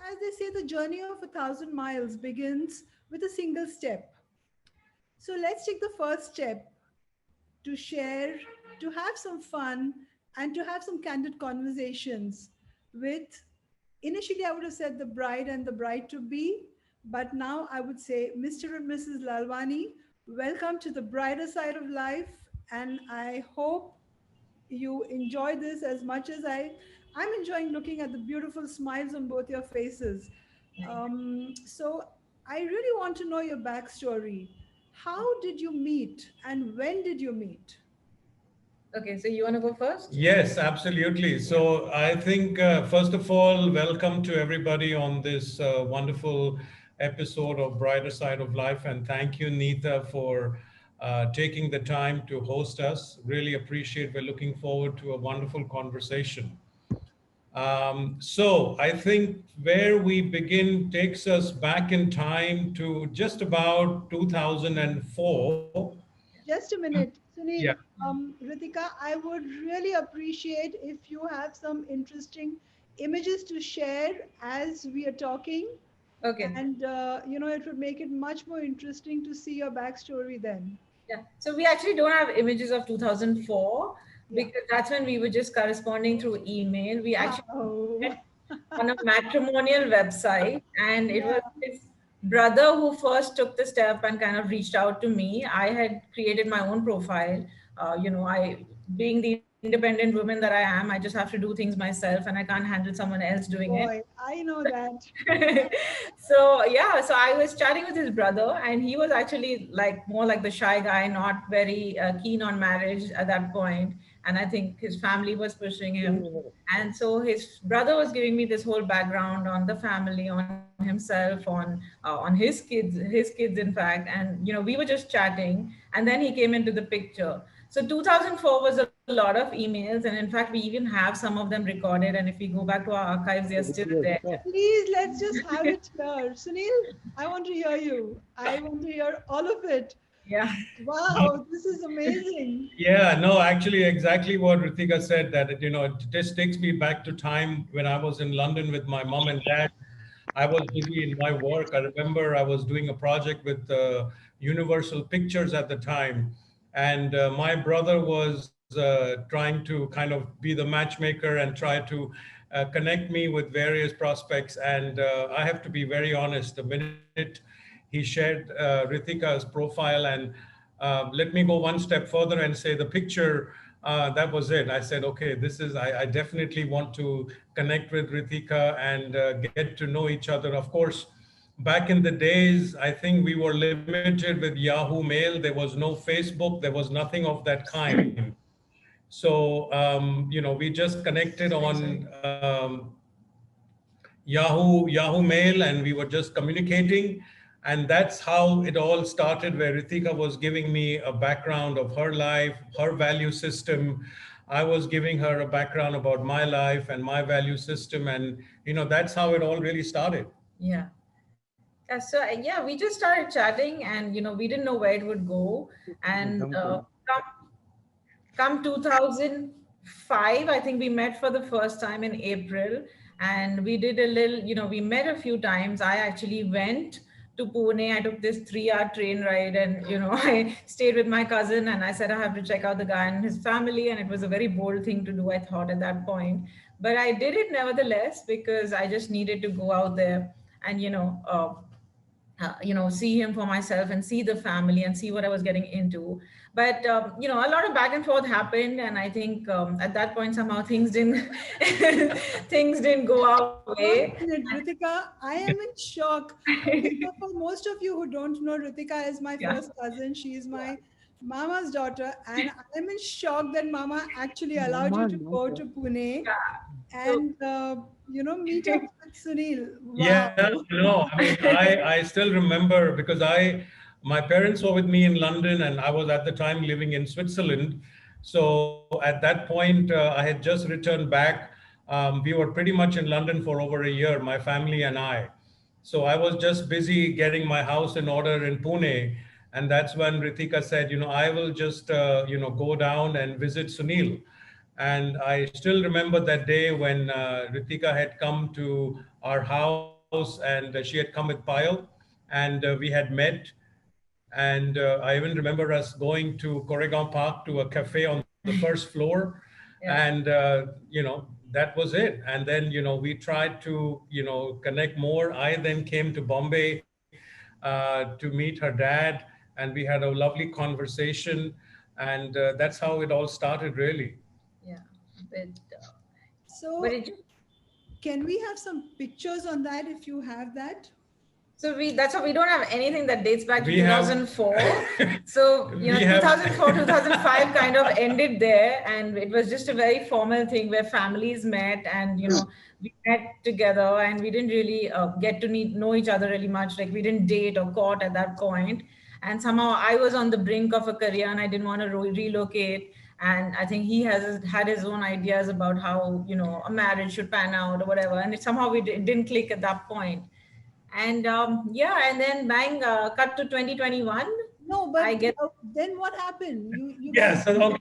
as they say, the journey of 1,000 miles begins with a single step. So let's take the first step to share, to have some fun, and to have some candid conversations with, initially, I would have said the bride and the bride to be, but now I would say Mr. and Mrs. Lalwani. Welcome to the brighter side of life, and I hope you enjoy this as much as I'm enjoying looking at the beautiful smiles on both your faces. So I really want to know your backstory. How did you meet and when did you meet? Okay, so you want to go first? Yes, absolutely. So I think, first of all, welcome to everybody on this wonderful episode of Brighter Side of Life. And thank you, Neeta, for taking the time to host us. Really appreciate. We're looking forward to a wonderful conversation. So I think where we begin takes us back in time to just about 2004. Just a minute, Yeah. Sunil. Ritika, I would really appreciate if you have some interesting images to share as we are talking, Okay. and it would make it much more interesting to see your backstory then. Yeah. So we actually don't have images of 2004 Yeah. because that's when we were just corresponding through email. We actually Wow. met on a matrimonial website, and it was Yeah. his brother who first took the step and kind of reached out to me. I had created my own profile. I, being the independent woman that I am, I just have to do things myself, and I can't handle someone else doing it. Boy, I know that. So yeah, so I was chatting with his brother, and he was actually like more like the shy guy, not very keen on marriage at that point. And I think his family was pushing him, and so his brother was giving me this whole background on the family, on himself, on his kids in fact. And we were just chatting, and then he came into the picture. So 2004 was a lot of emails, and in fact, we even have some of them recorded. And if we go back to our archives, they are still there. Please, let's just have it here. Sunil, I want to hear you. I want to hear all of it. Yeah. Wow, this is amazing. Yeah, no, actually, exactly what Ritika said, that, it just takes me back to time when I was in London with my mom and dad. I was busy in my work. I remember I was doing a project with Universal Pictures at the time. And my brother was trying to kind of be the matchmaker and try to connect me with various prospects. And I have to be very honest, the minute he shared Ritika's profile, and let me go one step further and say the picture, that was it. I said, okay, I definitely want to connect with Ritika and get to know each other. Of course, back in the days, I think we were limited with Yahoo Mail. There was no Facebook. There was nothing of that kind. So, we just connected on Yahoo Mail, and we were just communicating. And that's how it all started, where Ritika was giving me a background of her life, her value system. I was giving her a background about my life and my value system. And, that's how it all really started. Yeah. So yeah, we just started chatting, and we didn't know where it would go. And come 2005, I think we met for the first time in April, and we did a little, we met a few times. I actually went to Pune. I took this 3-hour train ride, and I stayed with my cousin, and I said I have to check out the guy and his family. And it was a very bold thing to do, I thought, at that point, but I did it nevertheless, because I just needed to go out there and see him for myself and see the family and see what I was getting into. But a lot of back and forth happened, and I think at that point somehow things didn't things didn't go our way. One minute, Ritika, I am in shock. Okay, so for most of you who don't know, Ritika is my Yeah. first cousin. She is my mama's daughter, and I am in shock that mama actually allowed you to go to Pune So and meet up with Sunil. Yeah, Wow. no, I mean, I still remember because my parents were with me in London, and I was at the time living in Switzerland. So at that point, I had just returned back. We were pretty much in London for over a year, my family and I. So I was just busy getting my house in order in Pune. And that's when Ritika said, I will just, go down and visit Sunil. And I still remember that day when Ritika had come to our house house, and she had come with Payal, and we had met. And I even remember us going to Koregaon Park to a cafe on the first floor. Yeah. And, that was it. And then, we tried to, connect more. I then came to Bombay to meet her dad, and we had a lovely conversation. And that's how it all started, really. Yeah. But, but So it can we have some pictures on that if you have that? So that's why we don't have anything that dates back to We have 2004. So, we have 2004, 2005 kind of ended there. And it was just a very formal thing where families met and, we met together, and we didn't really get to know each other really much. Like, we didn't date or court at that point. And somehow I was on the brink of a career and I didn't want to relocate. And I think he had his own ideas about how, a marriage should pan out or whatever. And somehow it didn't click at that point. And and then bang, cut to 2021. No, but I get then what happened? You Yeah. guys.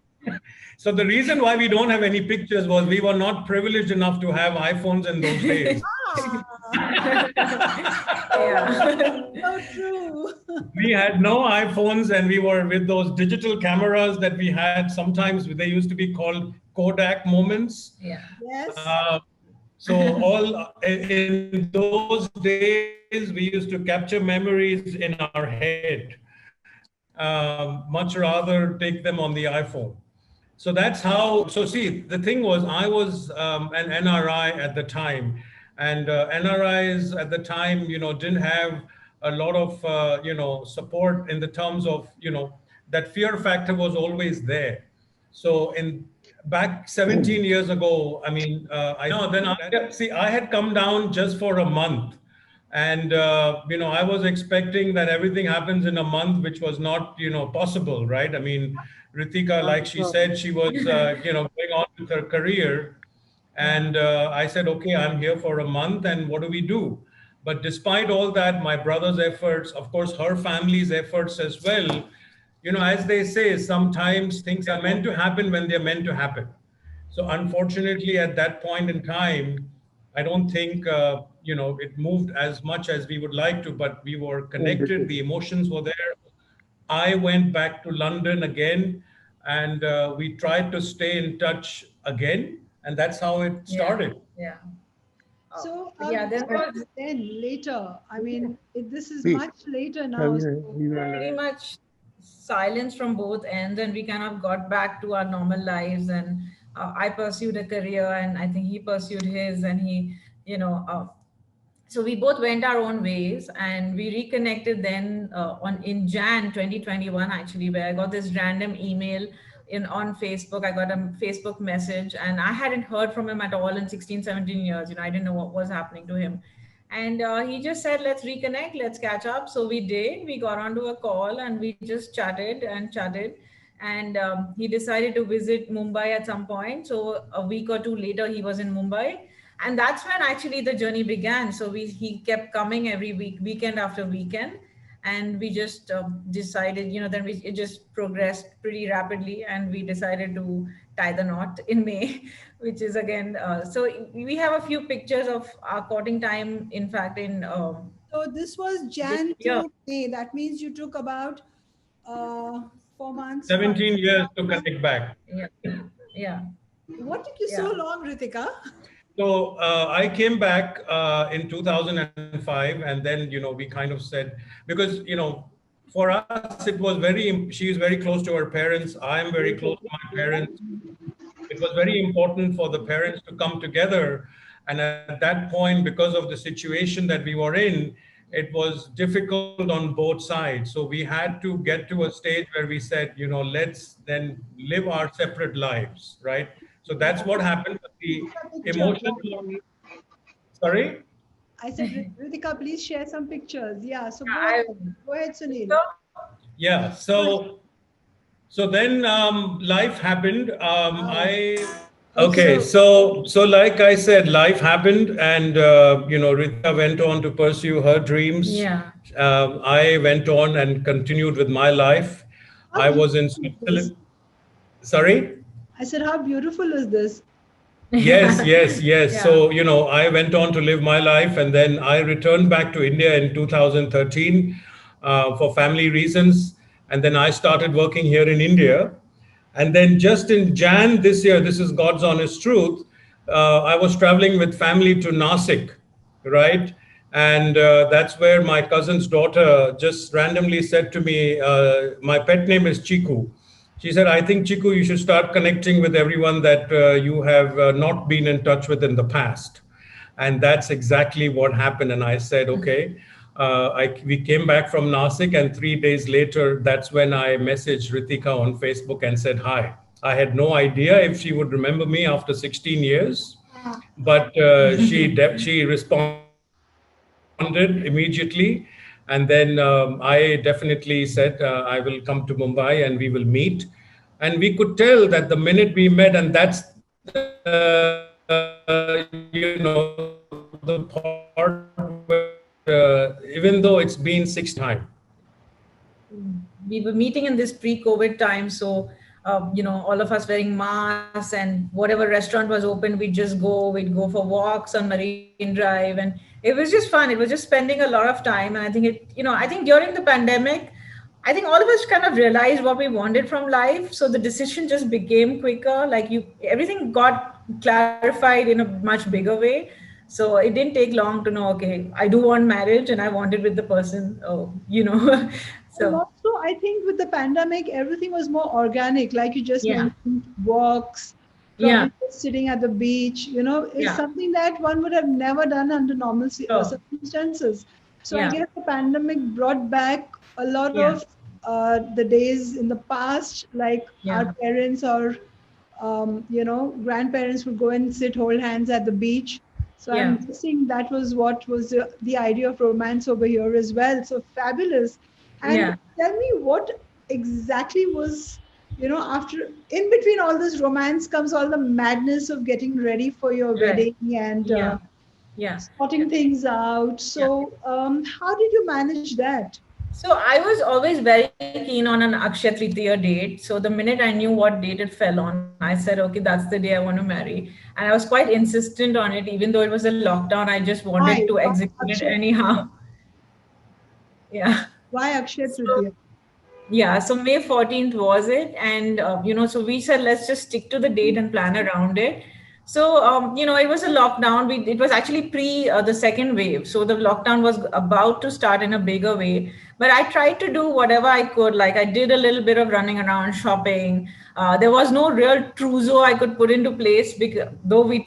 So the reason why we don't have any pictures was we were not privileged enough to have iPhones in those days. yeah. So true. We had no iPhones, and we were with those digital cameras that we had. Sometimes they used to be called Kodak moments. Yeah. Yes. So all in those days, we used to capture memories in our head. Much rather take them on the iPhone. So that's how. So see, the thing was, I was an NRI at the time, and NRIs at the time, didn't have a lot of support in the terms of that fear factor was always there. So back 17 years ago, I mean, I had come down just for a month. And, I was expecting that everything happens in a month, which was not, possible, right? I mean, Ritika, like she said, she was, going on with her career. And I said, okay, I'm here for a month, and what do we do? But despite all that, my brother's efforts, of course, her family's efforts as well, as they say, sometimes things are meant to happen when they're meant to happen. So unfortunately, at that point in time, I don't think, it moved as much as we would like to, but we were connected. The emotions were there. I went back to London again, and we tried to stay in touch again. And that's how it started. Yeah. So There was then later. I mean, this is much later now. So pretty much silence from both ends, and we kind of got back to our normal lives. And I pursued a career, and I think he pursued his, and he, so we both went our own ways, and we reconnected then in Jan 2021, actually, where I got this random email on Facebook. I got a Facebook message, and I hadn't heard from him at all in 16, 17 years. I didn't know what was happening to him. And he just said, let's reconnect, let's catch up. So we did. We got onto a call and we just chatted and chatted. And he decided to visit Mumbai at some point. So a week or two later, he was in Mumbai. And that's when actually the journey began. So he kept coming every week, weekend after weekend. And we just decided, then it just progressed pretty rapidly. And we decided to tie the knot in May, which is again, so we have a few pictures of our courting time, in fact, in... so this was Jan to May. That means you took about 4 months. 17 years to connect back. Yeah. What took you so long, Ritika? So I came back in 2005, and then, we kind of said, because, for us, it was she is very close to her parents. I am very close to my parents. It was very important for the parents to come together. And at that point, because of the situation that we were in, it was difficult on both sides. So we had to get to a stage where we said, let's then live our separate lives, right? So that's what happened. The emotions. Sorry? I said, Ritika, please share some pictures. Yeah. So go ahead, Sunil. Yeah. So then life happened. So like I said, life happened, and Ritika went on to pursue her dreams. Yeah. I went on and continued with my life. I was in Switzerland. Sorry? I said, how beautiful is this? Yes, yes, yes. Yeah. So, I went on to live my life, and then I returned back to India in 2013 for family reasons. And then I started working here in India. And then just in Jan this year, this is God's honest truth, I was traveling with family to Nasik, right? And that's where my cousin's daughter just randomly said to me, my pet name is Chiku. She said, I think, Chiku, you should start connecting with everyone that you have not been in touch with in the past. And that's exactly what happened. And I said, okay. We came back from Nasik, and 3 days later, that's when I messaged Ritika on Facebook and said hi. I had no idea if she would remember me after 16 years, but she responded immediately, and then I definitely said I will come to Mumbai and we will meet, and we could tell that the minute we met, and that's the part where even though it's been 16 years, We were meeting in this pre-COVID time, so all of us wearing masks, and whatever restaurant was open, we'd go for walks on Marine Drive, and it was just fun. It was just spending a lot of time, and I think I think during the pandemic, I think all of us kind of realized what we wanted from life, so the decision just became quicker. Like everything got clarified in a much bigger way. So it didn't take long to know, okay, I do want marriage and I want it with the person, And so also, I think with the pandemic, everything was more organic. Like you just yeah, mentioned, walks, yeah, probably just sitting at the beach, is yeah. something that one would have never done under normal Oh, circumstances. So I yeah, guess the pandemic brought back a lot yeah, of the days in the past, like yeah, our parents or grandparents would go and sit, hold hands at the beach. So yeah, I'm guessing that was what was the idea of romance over here as well. So fabulous. And yeah. tell me what exactly was, after in between all this romance comes all the madness of getting ready for your Right. wedding and Yeah, yeah, yeah, sorting things out. yeah. So, how did you manage that? So I was always very keen on an Akshaya Tritiya date. So the minute I knew what date it fell on, I said, okay, that's the day I want to marry. And I was quite insistent on it, even though it was a lockdown. I just wanted to Why execute it Akshay anyhow. Tritiya? Yeah. Why Akshay So Tritiya? yeah, so May 14th was it. And, so we said, let's just stick to the date and plan around it. So, it was a lockdown. It was actually pre the second wave. So the lockdown was about to start in a bigger way. But I tried to do whatever I could. Like I did a little bit of running around, shopping. There was no real trousseau I could put into place, because though we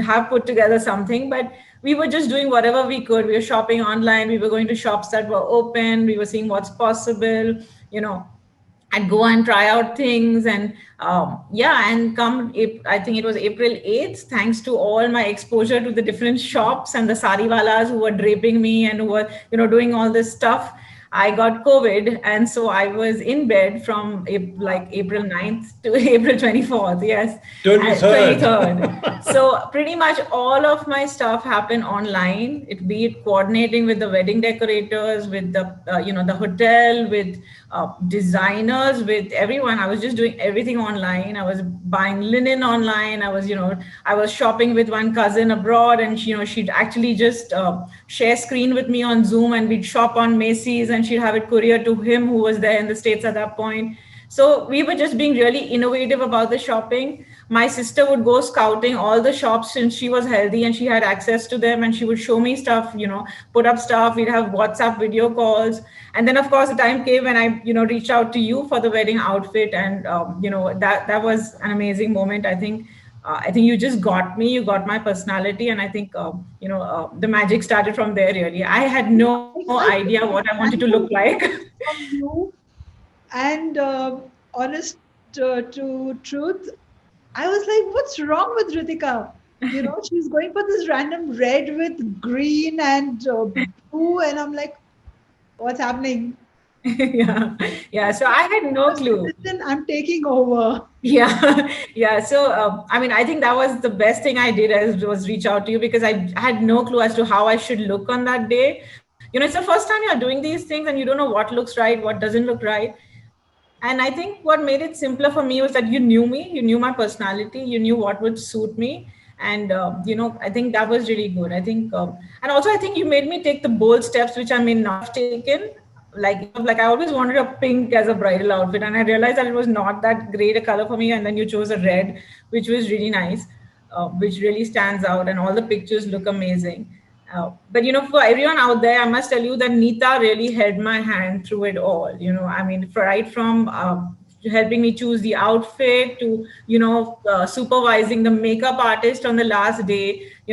have put together something, but we were just doing whatever we could. We were shopping online. We were going to shops that were open. We were seeing what's possible, you know. I'd go and try out things, and yeah, and I think it was April 8th, thanks to all my exposure to the different shops and the sariwalas who were draping me and who were, doing all this stuff. I got COVID, and so I was in bed from like April 9th to April 24th. Yes, 23rd. 23rd. So pretty much all of my stuff happened online. It be it coordinating with the wedding decorators, with the the hotel, with designers, with everyone. I was just doing everything online. I was buying linen online. I was shopping with one cousin abroad, and she'd actually just share screen with me on Zoom, and we'd shop on Macy's, and she'd have it courier to him who was there in the States at that point. So we were just being really innovative about the shopping. My sister would go scouting all the shops since she was healthy and she had access to them, and she would show me stuff, put up stuff. We'd have WhatsApp video calls. And then of course the time came when I, reached out to you for the wedding outfit. And, that was an amazing moment. I think you just got me, you got my personality. And I think, the magic started from there really. I had no I idea what I couldn't wanted to look handle like. from you. And honest to truth, I was like, what's wrong with Ritika? She's going for this random red with green and blue. And I'm like, what's happening? Yeah. Yeah. So I had no clue. Listen, I'm taking over. Yeah. Yeah. So I think that was the best thing I did, as was reach out to you, because I had no clue as to how I should look on that day. It's the first time you're doing these things and you don't know what looks right, what doesn't look right. And I think what made it simpler for me was that you knew me, you knew my personality, you knew what would suit me. And, I think that was really good. I think, and also I think you made me take the bold steps, which I may not have taken. Like I always wanted a pink as a bridal outfit, and I realized that it was not that great a color for me. And then you chose a red, which was really nice, which really stands out, and all the pictures look amazing. But for everyone out there, I must tell you that Neeta really held my hand through it all. I mean, right from helping me choose the outfit to supervising the makeup artist on the last day.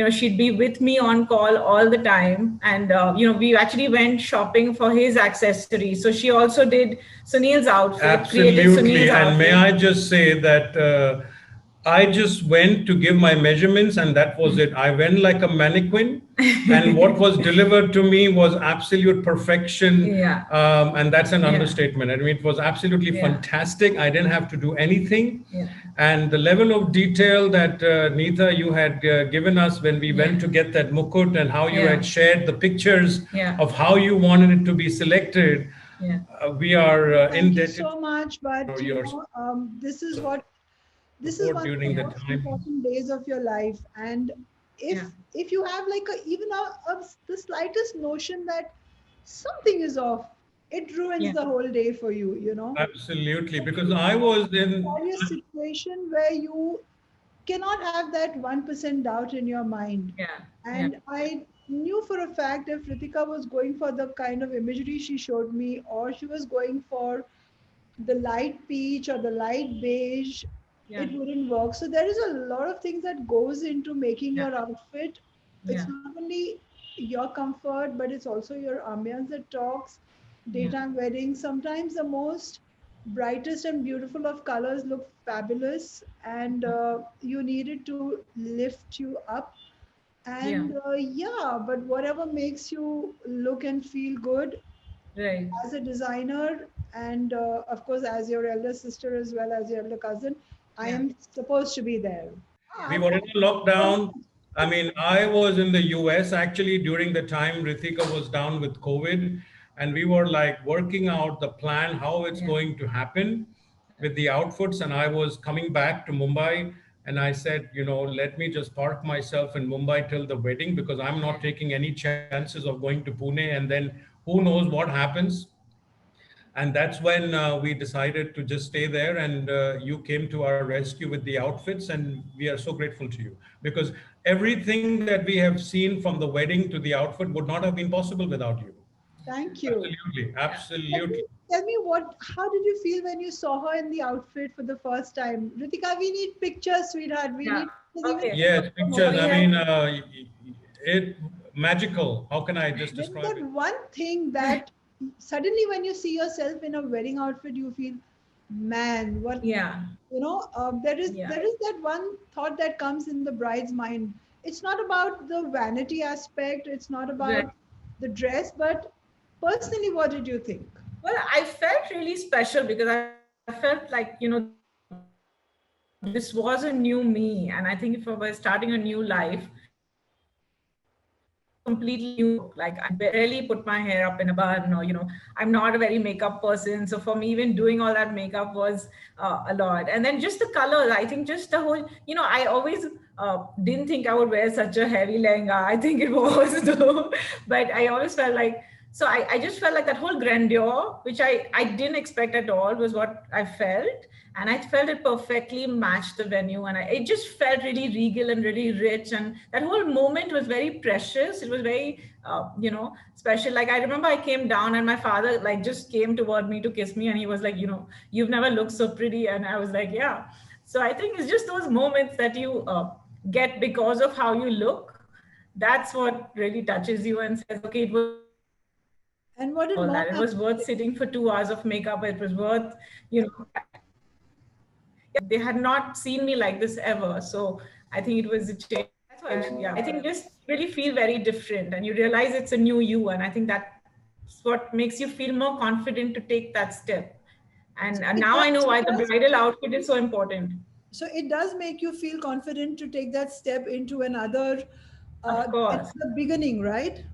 She'd be with me on call all the time, and we actually went shopping for his accessories. So she also did Sunil's outfit, created Sunil's Absolutely. And may outfit. I just say that I just went to give my measurements and that was it. I went like a mannequin, and what was delivered to me was absolute perfection. Yeah, And that's an yeah, understatement. I mean, it was absolutely yeah, fantastic. I didn't have to do anything. yeah, And the level of detail that Neeta, you had given us when we yeah, went to get that mukut, and how you yeah, had shared the pictures yeah, of how you wanted it to be selected, yeah, we are Thank you indebted so much. But for your this is support one of during the the most time. important days of your life. And if yeah, if you have like the slightest notion that something is off, it ruins yeah, the whole day for you, you know. Absolutely, But because you I was in. carry a situation where you cannot have that 1% doubt in your mind. yeah, yeah, And I knew for a fact if Ritika was going for the kind of imagery she showed me, or she was going for the light peach or the light beige, yeah, it wouldn't work. So there is a lot of things that goes into making yeah, your outfit. It's yeah, not only your comfort, but it's also your ambience that talks. yeah, Daytime weddings, sometimes the most brightest and beautiful of colors look fabulous, and you need it to lift you up. yeah, And yeah, but whatever makes you look and feel good right, as a designer, and of course as your elder sister as well as your elder cousin, I yeah, am supposed to be there. yeah, We were in a lockdown. I mean, I was in the US actually during the time Ritika was down with COVID, and we were like working out the plan how it's yeah, going to happen with the outfits. And I was coming back to Mumbai, and I said, let me just park myself in Mumbai till the wedding because I'm yeah, not taking any chances of going to Pune, and then who knows what happens. And that's when we decided to just stay there, and you came to our rescue with the outfits, and we are so grateful to you because everything that we have seen from the wedding to the outfit would not have been possible without you. Thank you. Absolutely, yeah. Tell me, absolutely. tell me what, how did you feel when you saw her in the outfit for the first time? Ritika, we need pictures, sweetheart. We Yeah. need pictures even Okay. Yes, So pictures. we I have. mean, it magical. How can I just when describe that it? one thing that suddenly when you see yourself in a wedding outfit, you feel, man, what, Yeah. there is Yeah. there is that one thought that comes in the bride's mind. It's not about the vanity aspect, it's not Right. about the dress, but personally, what did you think? Well, I felt really special because I felt like, this was a new me. And I think if I was starting a new life, this was a completely new look. Like I barely put my hair up in a bun, or, I'm not a very makeup person. So for me, even doing all that makeup was a lot. And then just the colors, I think just the whole, I always didn't think I would wear such a heavy lehenga. I think it was though, but I always felt like, so I just felt like that whole grandeur, which I didn't expect at all, was what I felt. And I felt it perfectly matched the venue. And it just felt really regal and really rich. And that whole moment was very precious. It was very, special. Like I remember I came down and my father like just came toward me to kiss me. And he was like, you've never looked so pretty. And I was like, yeah. So I think it's just those moments that you get because of how you look. That's what really touches you and says, okay, it was worth all that. And It what was did mom worth have to sitting for say? 2 hours of makeup. It was worth, yeah, they had not seen me like this ever. So I think it was a change. That's why, yeah, I think just really feel very different and you realize it's a new you. And I think that's what makes you feel more confident to take that step. And It now I know does, it why the does. bridal outfit is so important. So it does make you feel confident to take that step into Of course. another beginning, right?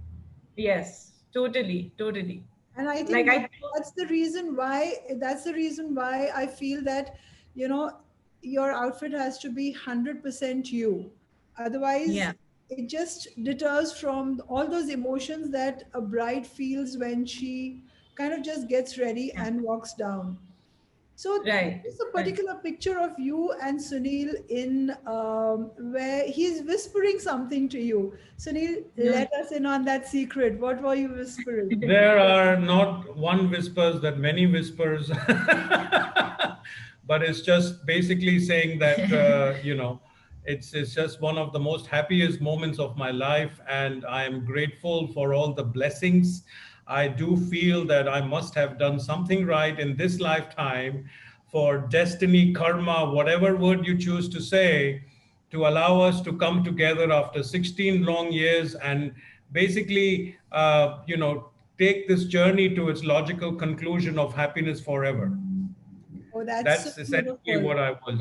Yes, totally, totally. And I Like think I, that's the reason why I feel that, you know, your outfit has to be 100% you. yeah, Otherwise, it just deters from all those emotions that a bride feels when she kind of just gets ready yeah, and walks down. So right, there's a right. particular picture of you and Sunil in where he's whispering something to you. Sunil, No. let us in on that secret. What were you whispering? There are not one whispers, that many whispers, but it's just basically saying that it's just one of the most happiest moments of my life, and I am grateful for all the blessings. I do feel that I must have done something right in this lifetime for destiny, karma, whatever word you choose to say, to allow us to come together after 16 long years and basically, take this journey to its logical conclusion of happiness forever. Oh, that's so That's essentially beautiful. what I was.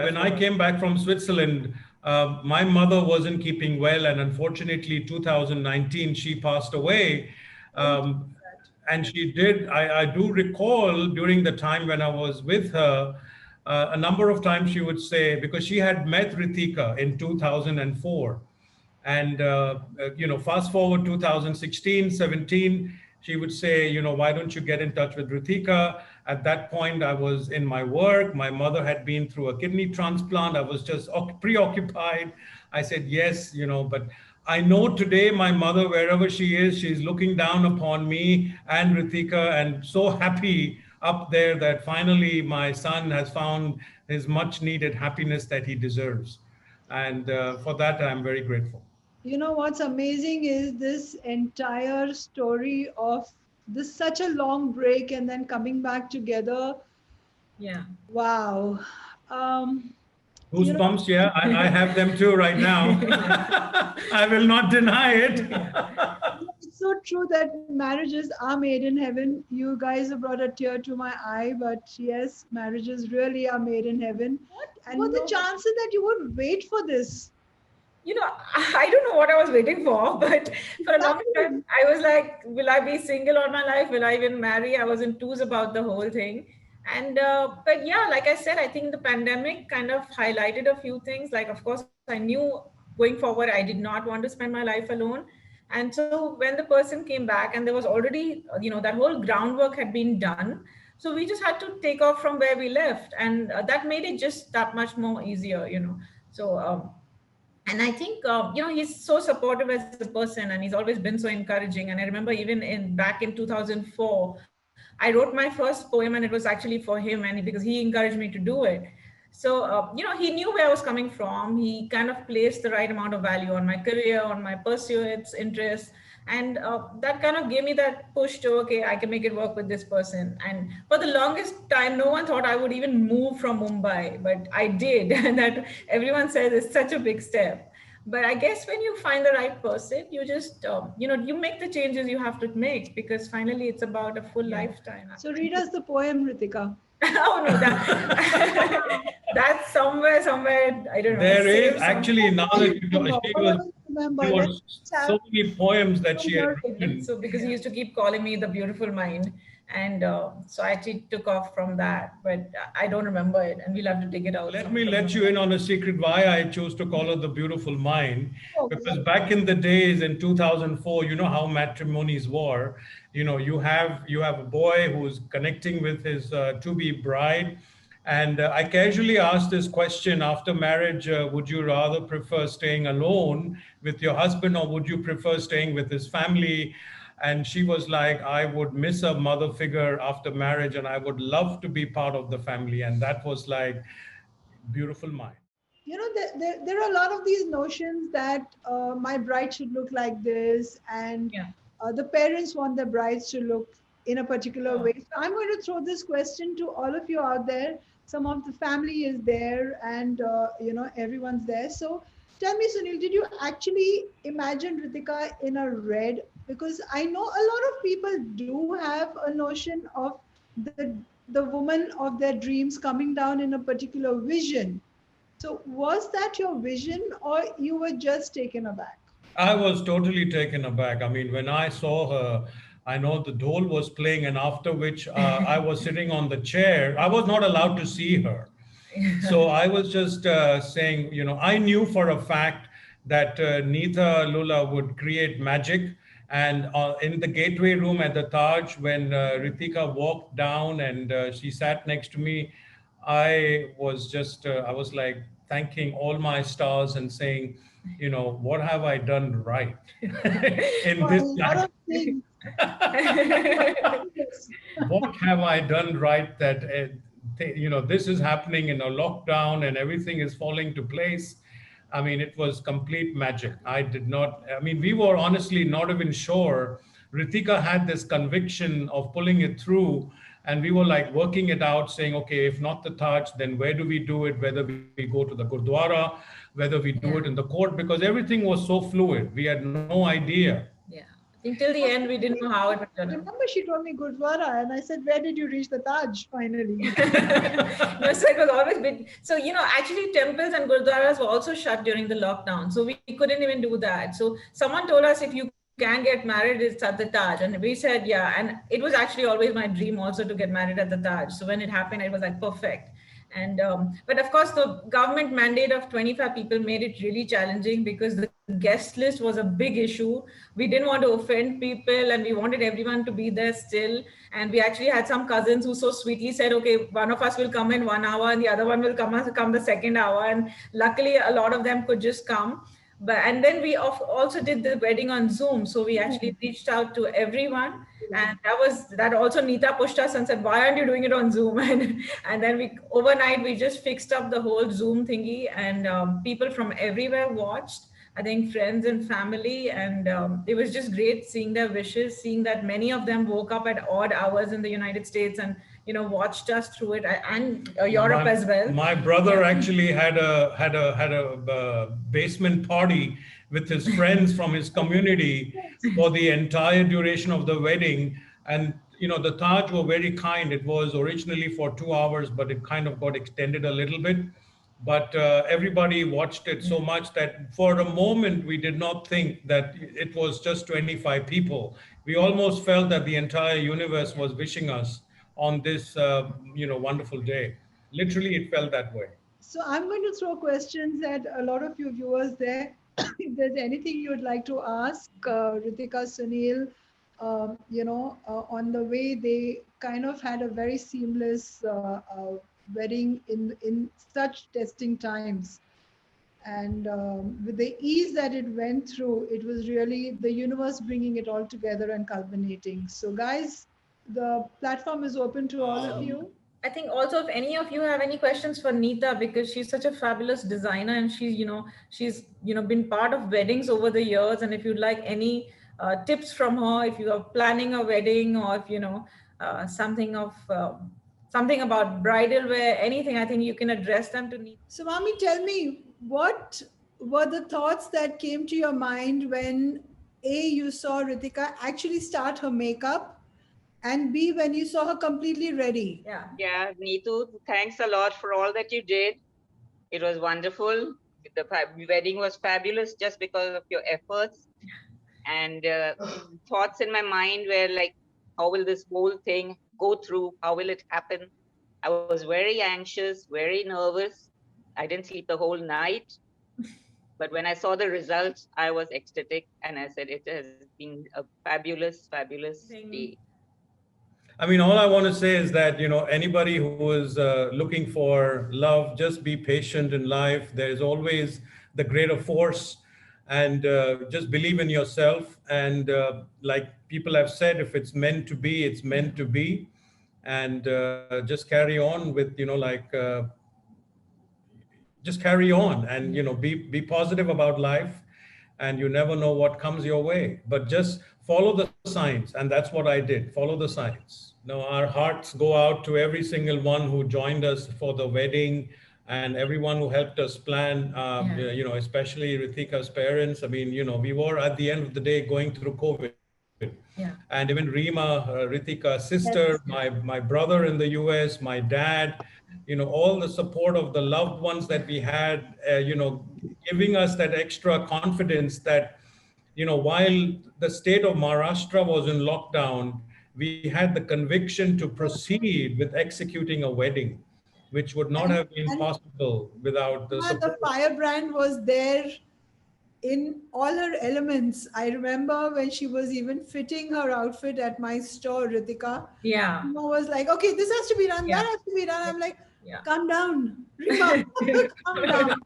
When I came back from Switzerland, my mother wasn't keeping well, and unfortunately, 2019, she passed away. Oh, Um, and she did. I do recall during the time when I was with her, a number of times she would say, because she had met Ritika in 2004, and fast forward 2016, 17, she would say, why don't you get in touch with Ritika? At that point, I was in my work. My mother had been through a kidney transplant. I was just preoccupied. I said yes, but I know today my mother, wherever she is, she's looking down upon me and Ritika, and so happy up there that finally my son has found his much needed happiness that he deserves. And for that, I'm very grateful. you know what's amazing is this entire story of this such a long break and then coming back together. Yeah. Wow. Um, you know, Goosebumps, yeah, I have them too right now. I will not deny it. it's so true that marriages are made in heaven. You guys have brought a tear to my eye, but yes, marriages really are made in heaven. What were the chances that you would wait for this? I don't know what I was waiting for, but for a long time, Exactly. I was like, will I be single all my life? Will I even marry? I was in twos about the whole thing. And, but yeah, like I said, I think the pandemic kind of highlighted a few things. Like, of course, I knew going forward, I did not want to spend my life alone. And so when the person came back and there was already, that whole groundwork had been done. So we just had to take off from where we left. And that made it just that much more easier. So, and I think he's so supportive as a person, and he's always been so encouraging. And I remember even in back in 2004, I wrote my first poem, and it was actually for him, and because he encouraged me to do it. So he knew where I was coming from. He kind of placed the right amount of value on my career, on my pursuits, interests, and that kind of gave me that push to, okay, I can make it work with this person. And for the longest time, no one thought I would even move from Mumbai, but I did. And that everyone says is such a big step. But I guess when you find the right person, you just you make the changes you have to make, because finally it's about a full lifetime. So read us the poem, Ritika. Oh no, that that's somewhere, I don't know, There is saved some. actually, now that you know, Remember, whatever you remember, there were let's have so many poems that she had your written. So because he used to keep calling me the beautiful mind, and so I actually took off from that, but I don't remember it, and we'll have to dig it out Let me sometime. let you in on a secret why I chose to call her the beautiful mind. oh, Because back in the days in 2004, you know how matrimonies were. You have a boy who's connecting with his to-be bride, and I casually asked this question after marriage: would you rather prefer staying alone with your husband, or would you prefer staying with his family? And she was like, I would miss a mother figure after marriage, and I would love to be part of the family. And that was like, beautiful mind. there are a lot of these notions that my bride should look like this, and Yeah. the parents want their brides to look in a particular Sure. way. So I'm going to throw this question to all of you out there. Some of the family is there, and everyone's there. So tell me, Sunil, did you actually imagine Ritika in a red? Because I know a lot of people do have a notion of the woman of their dreams coming down in a particular vision. So, was that your vision or you were just taken aback? I was totally taken aback. I mean, when I saw her, I know the dhol was playing, and after which I was sitting on the chair. I was not allowed to see her. So I was just saying, I knew for a fact that Neeta Lulla would create magic. And in the gateway room at the Taj, when Ritika walked down and she sat next to me, I was like thanking all my stars and saying, what have I done right in So a this lot life? of things. What have I done right that this is happening in a lockdown and everything is falling to place. I mean, it was complete magic. I did not. I mean, we were honestly not even sure. Ritika had this conviction of pulling it through, and we were like working it out, saying, okay, if not the Taj, then where do we do it? Whether we go to the Gurdwara, whether we do it in the court, because everything was so fluid. We had no idea. Yeah. Until the end, we didn't know how it would turn out. Remember, she told me Gurdwara, and I said, "Where did you reach the Taj finally?" No, so it was always been so actually temples and gurdwaras were also shut during the lockdown, so we couldn't even do that. So someone told us if you can get married, it's at the Taj, and we said yeah. And it was actually always my dream also to get married at the Taj. So when it happened, it was like perfect. And but of course the government mandate of 25 people made it really challenging because the guest list was a big issue. We didn't want to offend people and we wanted everyone to be there still. And we actually had some cousins who so sweetly said, okay, one of us will come in 1 hour and the other one will come the second hour. And luckily a lot of them could just come. But and then we also did the wedding on Zoom, so we actually reached out to everyone, and that also Neeta pushed us and said, why aren't you doing it on Zoom? And then we overnight we just fixed up the whole Zoom thingy, and people from everywhere watched. I think friends and family, and it was just great seeing their wishes, seeing that many of them woke up at odd hours in the United States and watched us through it, and Europe as well. My brother actually had a basement party with his friends from his community for the entire duration of the wedding. And the Taj were very kind. It was originally for 2 hours, but it kind of got extended a little bit. But everybody watched it so much that for a moment we did not think that it was just 25 people. We almost felt that the entire universe was wishing us on this wonderful day. Literally, it felt that way. So I'm going to throw questions at a lot of you viewers there. If there's anything you would like to ask Ritika, Sunil, on the way they kind of had a very seamless wedding in such testing times. And with the ease that it went through, it was really the universe bringing it all together and culminating. So guys, the platform is open to all of you. I think also if any of you have any questions for Neeta, because she's such a fabulous designer and she's been part of weddings over the years. And if you'd like any tips from her, if you are planning a wedding, or if something about bridal wear, anything, I think you can address them to Neeta. So Mami, tell me, what were the thoughts that came to your mind when you saw Ritika actually start her makeup, and B, when you saw her completely ready? Yeah, Neetu, thanks a lot for all that you did. It was wonderful. The wedding was fabulous just because of your efforts. And thoughts in my mind were like, how will this whole thing go through? How will it happen? I was very anxious, very nervous. I didn't sleep the whole night. But when I saw the results, I was ecstatic. And I said, it has been a fabulous, fabulous day. I mean, all I want to say is that, anybody who is looking for love, just be patient in life. There is always the greater force, and just believe in yourself. And like people have said, if it's meant to be, it's meant to be. And just carry on with, just carry on and, be positive about life. And you never know what comes your way, but just follow the signs. And that's what I did. Follow the signs. Our hearts go out to every single one who joined us for the wedding and everyone who helped us plan, especially Ritika's parents. I mean, we were at the end of the day going through COVID. Yeah. And even Rima, Ritika's sister, my brother in the US, my dad, all the support of the loved ones that we had, giving us that extra confidence that while the state of Maharashtra was in lockdown, we had the conviction to proceed with executing a wedding, which would not And, have been and possible without the the support. firebrand was there in all her elements. I remember when she was even fitting her outfit at my store, Ritika. Yeah. Rima was like, okay, this has to be done, Yeah. that has to be done. I'm like, Yeah. calm down, Rima, calm down.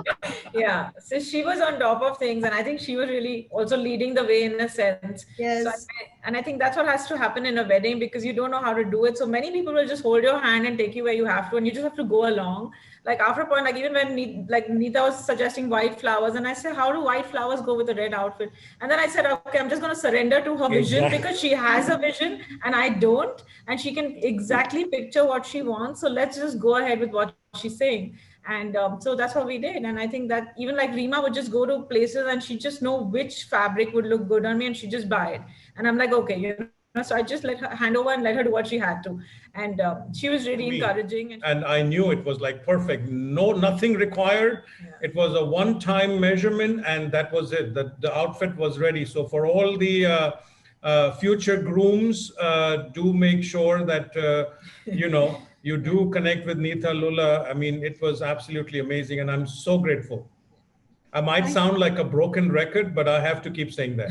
Yeah, so she was on top of things, and I think she was really also leading the way in a sense. Yes. And I think that's what has to happen in a wedding, because you don't know how to do it. So many people will just hold your hand and take you where you have to, and you just have to go along. Like after a point, like even when Neeta was suggesting white flowers, and I said, how do white flowers go with a red outfit? And then I said, okay, I'm just going to surrender to her vision, Exactly. because she has a vision and I don't, and she can exactly picture what she wants. So let's just go ahead with what she's saying. And so that's what we did. And I think that even like Rima would just go to places and she just know which fabric would look good on me, and she just buy it. And I'm like, okay, so I just let her hand over and let her do what she had to. And she was really encouraging. And I knew it was like perfect. No, nothing required. Yeah. It was a one-time measurement, and that was it. The outfit was ready. So for all the future grooms, do make sure that you do connect with Neeta Lulla. I mean, it was absolutely amazing, and I'm so grateful. I might sound like a broken record, but I have to keep saying that.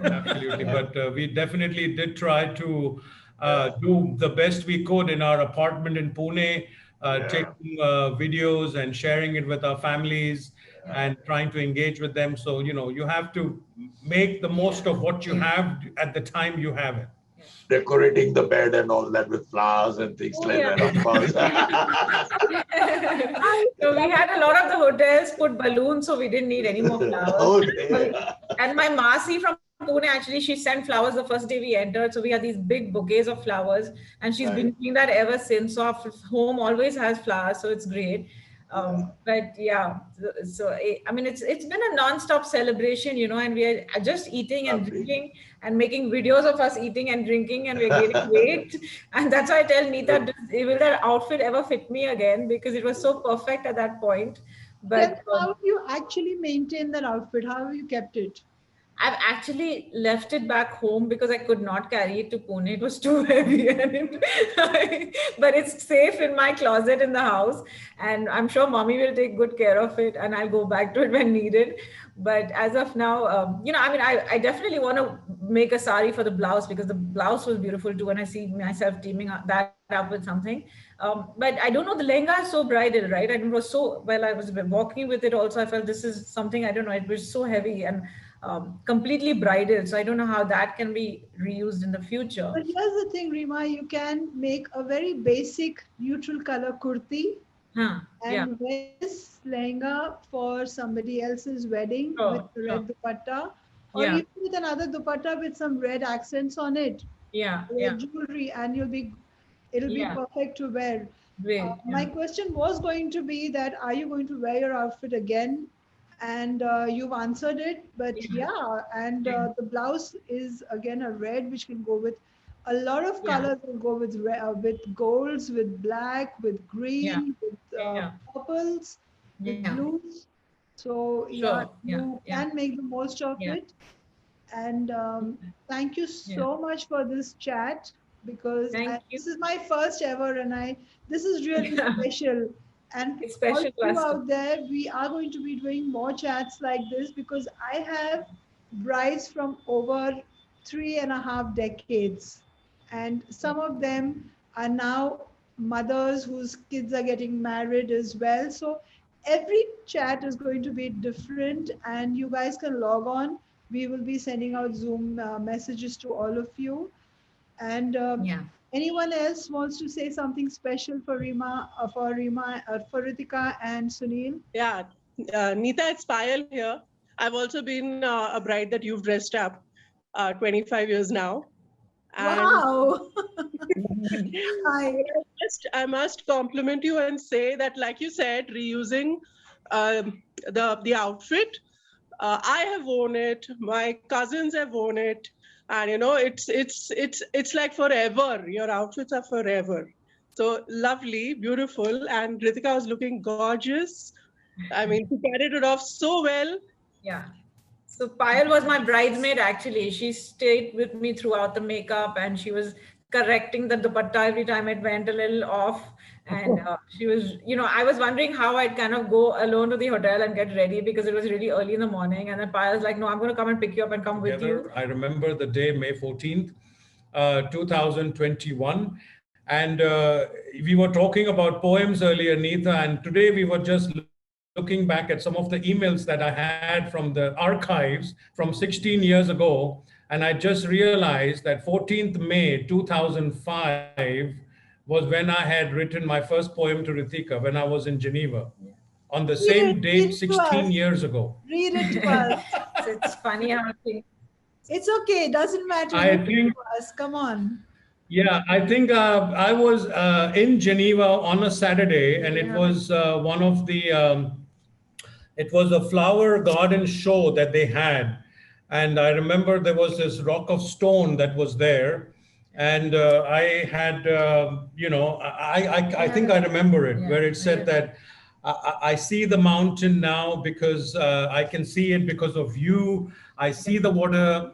Absolutely. But we definitely did try to do the best we could in our apartment in Pune, taking videos and sharing it with our families and trying to engage with them. So, you have to make the most of what you have at the time you have it. Decorating the bed and all that with flowers and things like that, of course. So we had a lot of the hotels put balloons, so we didn't need any more flowers. And my Masi from Pune, actually, she sent flowers the first day we entered. So we had these big bouquets of flowers, and she's been doing that ever since. So our home always has flowers, so it's great. But yeah, so I mean, it's been a non-stop celebration, and we are just eating and drinking and making videos of us eating and drinking, and we're gaining weight. And that's why I tell Neeta, will that outfit ever fit me again? Because it was so perfect at that point. But How do you actually maintain that outfit? How have you kept it? I've actually left it back home because I could not carry it to Pune. It was too heavy. But it's safe in my closet in the house. And I'm sure mommy will take good care of it, and I'll go back to it when needed. But as of now, I mean, I definitely want to make a sari for the blouse, because the blouse was beautiful too. And I see myself teaming that up with something. But I don't know, the lehenga is so bridal, right? And it was so, well, I was walking with it also. I felt this is something, I don't know, it was so heavy and completely bridal. So I don't know how that can be reused in the future. But here's the thing, Rima, you can make a very basic neutral color kurti and wear this lehenga for somebody else's wedding with red dupatta, or even with another dupatta with some red accents on it. Jewelry, and it'll be perfect to wear. My question was going to be that, are you going to wear your outfit again? And you've answered it, but and the blouse is again a red, which can go with a lot of colors. Will go with golds, with black, with green, with purples, with blues. So you can make the most of it. And thank you so much for this chat, because this is my first ever, and this is really special. And all of you out there, we are going to be doing more chats like this, because I have brides from over 3.5 decades. And some of them are now mothers whose kids are getting married as well. So every chat is going to be different, and you guys can log on. We will be sending out Zoom messages to all of you. And anyone else wants to say something special for Rima, for Ritika and Sunil? Yeah, Neeta, it's Payal here. I've also been a bride that you've dressed up 25 years now. And wow! I must compliment you and say that, like you said, reusing the outfit. I have worn it. My cousins have worn it. And it's like forever. Your outfits are forever. So lovely, beautiful, and Ritika was looking gorgeous. I mean, she carried it off so well. Yeah. So Payal was my bridesmaid actually. She stayed with me throughout the makeup and she was correcting the dupatta every time it went a little off. And she was, I was wondering how I'd kind of go alone to the hotel and get ready because it was really early in the morning. And then Payal's like, no, I'm going to come and pick you up and come with you. I remember the day, May 14th, 2021. And we were talking about poems earlier, Neeta, and today we were just looking back at some of the emails that I had from the archives from 16 years ago. And I just realized that 14th May 2005 was when I had written my first poem to Ritika when I was in Geneva. On the same date, 16 years ago. Read it to us. It's funny how things. It's okay. It doesn't matter. I think, to us. Come on. Yeah, I think I was in Geneva on a Saturday, and it was one of the, it was a flower garden show that they had. And I remember there was this rock of stone that was there. And I had, I think I remember it, where it said that I see the mountain now because I can see it because of you. I see the water.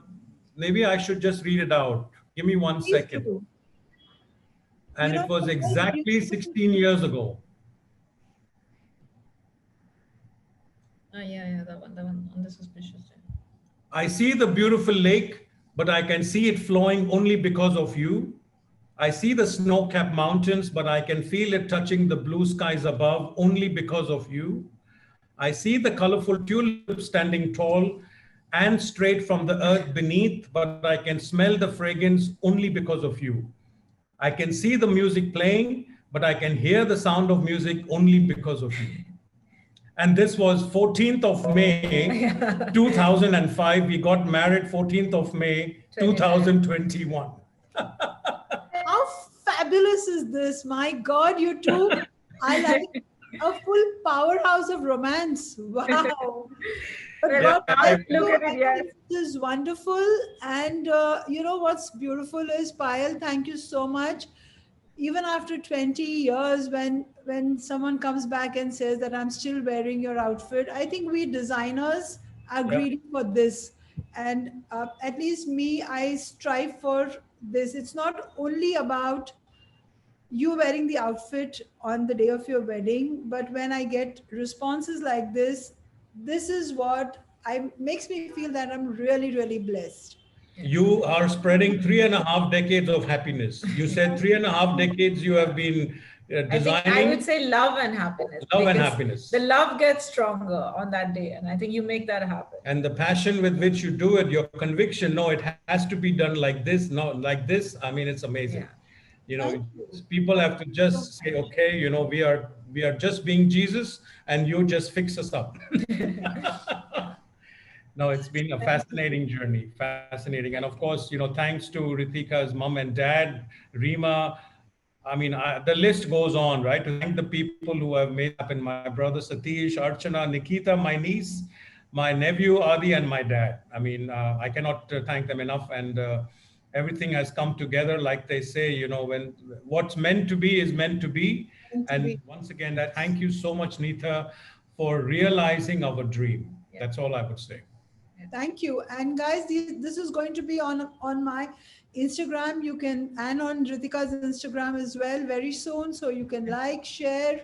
Maybe I should just read it out. Give me 1 second. And it was exactly 16 years ago. Yeah, that one on the suspicious day. I see the beautiful lake, but I can see it flowing only because of you. I see the snow-capped mountains, but I can feel it touching the blue skies above only because of you. I see the colorful tulips standing tall and straight from the earth beneath, but I can smell the fragrance only because of you. I can see the music playing, but I can hear the sound of music only because of you. And this was 14th of May, 2005. We got married 14th of May, 2021. How fabulous is this? My God, you two are like a full powerhouse of romance. Wow. Look at it, yes. This is wonderful. And what's beautiful is, Payal, thank you so much. Even after 20 years, when someone comes back and says that I'm still wearing your outfit, I think we designers are greedy for this. And at least me, I strive for this. It's not only about you wearing the outfit on the day of your wedding, but when I get responses like this is what makes me feel that I'm really, really blessed. You are spreading 3.5 decades of happiness. You said 3.5 decades you have been designing. I would say love and happiness. Love and happiness. The love gets stronger on that day. And I think you make that happen. And the passion with which you do it, your conviction, no, it has to be done like this, not like this. I mean, it's amazing. Yeah. People have to just say, okay, we are just being Jesus and you just fix us up. No, it's been a fascinating journey, fascinating. And of course, thanks to Ritika's mom and dad, Rima. I mean, the list goes on, right? To thank the people who have made happen, my brother Satish, Archana, Nikita, my niece, my nephew Adi, and my dad. I mean, I cannot thank them enough. And everything has come together, like they say, when what's meant to be is meant to be. And once again, thank you so much, Neeta, for realizing our dream. That's all I would say. Thank you. And guys, this is going to be on my Instagram. You can, and on Ritika's Instagram as well very soon. So you can like, share,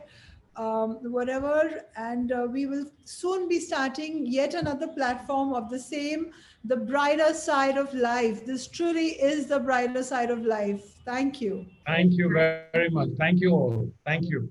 whatever. And we will soon be starting yet another platform of the same, the brighter side of life. This truly is the brighter side of life. Thank you. Thank you very much. Thank you all. Thank you.